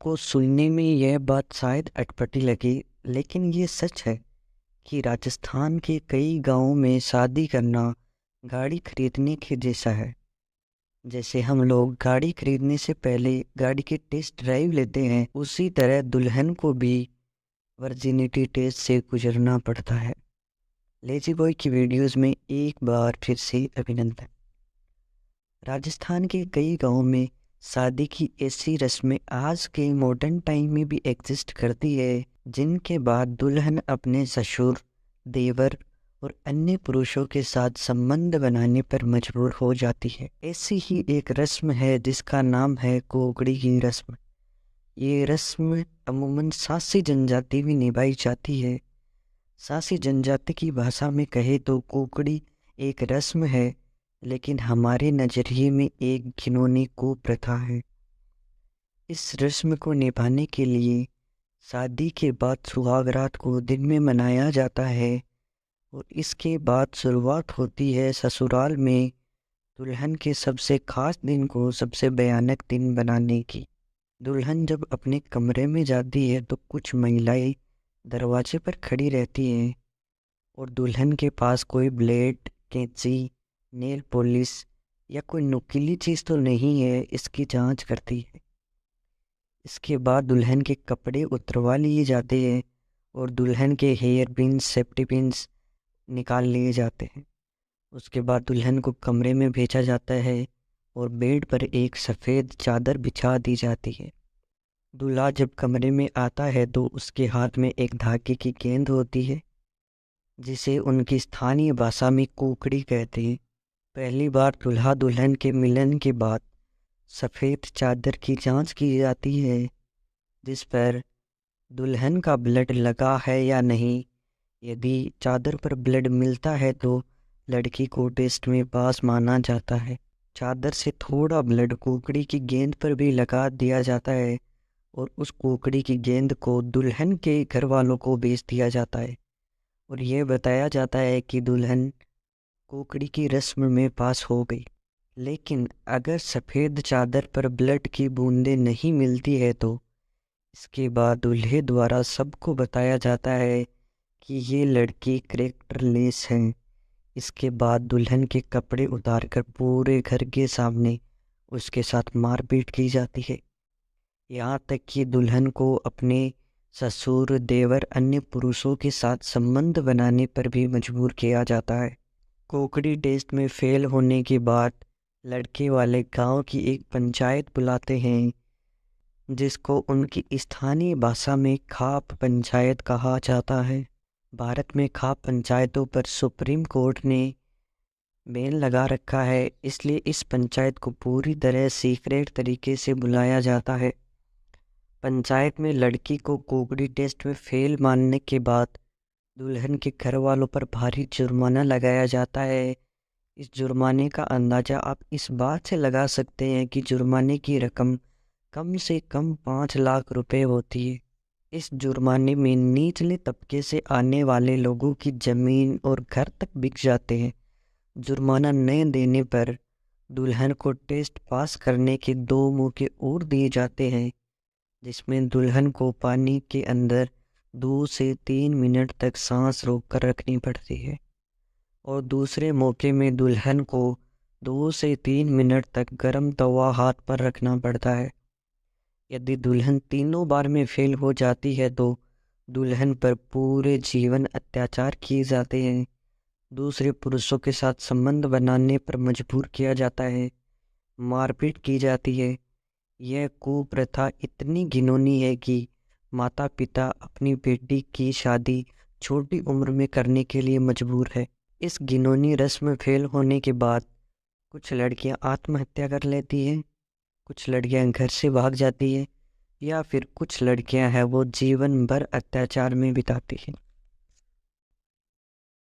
आपको सुनने में यह बात शायद अटपटी लगे, लेकिन ये सच है कि राजस्थान के कई गांवों में शादी करना गाड़ी खरीदने के जैसा है। जैसे हम लोग गाड़ी खरीदने से पहले गाड़ी की टेस्ट ड्राइव लेते हैं, उसी तरह दुल्हन को भी वर्जिनिटी टेस्ट से गुजरना पड़ता है। लेजी बॉय की वीडियोस में एक बार फिर से अभिनंदन। राजस्थान के कई गांवों में शादी की ऐसी रस्में आज के मॉडर्न टाइम में भी एग्जिस्ट करती है, जिनके बाद दुल्हन अपने ससुर, देवर और अन्य पुरुषों के साथ संबंध बनाने पर मजबूर हो जाती है। ऐसी ही एक रस्म है जिसका नाम है कोकड़ी की रस्म। ये रस्म अमूमन सासी जनजाति में निभाई जाती है। सासी जनजाति की भाषा में कहे तो कोकड़ी एक रस्म है, लेकिन हमारे नज़रिए में एक घिनौनी कुप्रथा है। इस रस्म को निभाने के लिए शादी के बाद सुहागरात को दिन में मनाया जाता है और इसके बाद शुरुआत होती है ससुराल में दुल्हन के सबसे खास दिन को सबसे भयानक दिन बनाने की। दुल्हन जब अपने कमरे में जाती है तो कुछ महिलाएं दरवाजे पर खड़ी रहती हैं और दुल्हन के पास कोई ब्लेड, कैंची, नेल पॉलिश या कोई नुकीली चीज़ तो नहीं है, इसकी जांच करती है। इसके बाद दुल्हन के कपड़े उतरवा लिए जाते हैं और दुल्हन के हेयर पिन्स, सेफ्टी पिन्स निकाल लिए जाते हैं। उसके बाद दुल्हन को कमरे में भेजा जाता है और बेड पर एक सफ़ेद चादर बिछा दी जाती है। दूल्हा जब कमरे में आता है तो उसके हाथ में एक धागे की गेंद होती है, जिसे उनकी स्थानीय भाषा में कोकड़ी कहते हैं। पहली बार दूल्हा दुल्हन के मिलन के बाद सफ़ेद चादर की जांच की जाती है, जिस पर दुल्हन का ब्लड लगा है या नहीं। यदि चादर पर ब्लड मिलता है तो लड़की को टेस्ट में पास माना जाता है। चादर से थोड़ा ब्लड कोकड़ी की गेंद पर भी लगा दिया जाता है और उस कोकड़ी की गेंद को दुल्हन के घर वालों को बेच दिया जाता है और यह बताया जाता है कि दुल्हन कोकड़ी की रस्म में पास हो गई। लेकिन अगर सफ़ेद चादर पर ब्लड की बूंदें नहीं मिलती है तो इसके बाद दूल्हे द्वारा सबको बताया जाता है कि ये लड़की कैरेक्टरलेस है। इसके बाद दुल्हन के कपड़े उतारकर पूरे घर के सामने उसके साथ मारपीट की जाती है, यहाँ तक कि दुल्हन को अपने ससुर, देवर, अन्य पुरुषों के साथ संबंध बनाने पर भी मजबूर किया जाता है। कोकड़ी टेस्ट में फेल होने के बाद लड़के वाले गांव की एक पंचायत बुलाते हैं, जिसको उनकी स्थानीय भाषा में खाप पंचायत कहा जाता है। भारत में खाप पंचायतों पर सुप्रीम कोर्ट ने बैन लगा रखा है, इसलिए इस पंचायत को पूरी तरह सीक्रेट तरीके से बुलाया जाता है। पंचायत में लड़की को कोकड़ी टेस्ट में फेल मानने के बाद दुल्हन के घर वालों पर भारी जुर्माना लगाया जाता है। इस जुर्माने का अंदाज़ा आप इस बात से लगा सकते हैं कि जुर्माने की रकम कम से कम 5 लाख रुपए होती है। इस जुर्माने में निचले तबके से आने वाले लोगों की ज़मीन और घर तक बिक जाते हैं। जुर्माना न देने पर दुल्हन को टेस्ट पास करने के 2 मौके और दिए जाते हैं, जिसमें दुल्हन को पानी के अंदर 2 से 3 मिनट तक सांस रोककर रखनी पड़ती है और दूसरे मौके में दुल्हन को 2 से 3 मिनट तक गर्म तवा हाथ पर रखना पड़ता है। यदि दुल्हन तीनों बार में फेल हो जाती है तो दुल्हन पर पूरे जीवन अत्याचार किए जाते हैं, दूसरे पुरुषों के साथ संबंध बनाने पर मजबूर किया जाता है, मारपीट की जाती है। यह कुप्रथा इतनी घिनौनी है कि माता पिता अपनी बेटी की शादी छोटी उम्र में करने के लिए मजबूर है। इस घिनौनी रस्म फेल होने के बाद कुछ लड़कियां आत्महत्या कर लेती हैं, कुछ लड़कियां घर से भाग जाती हैं या फिर कुछ लड़कियां हैं वो जीवन भर अत्याचार में बिताती हैं।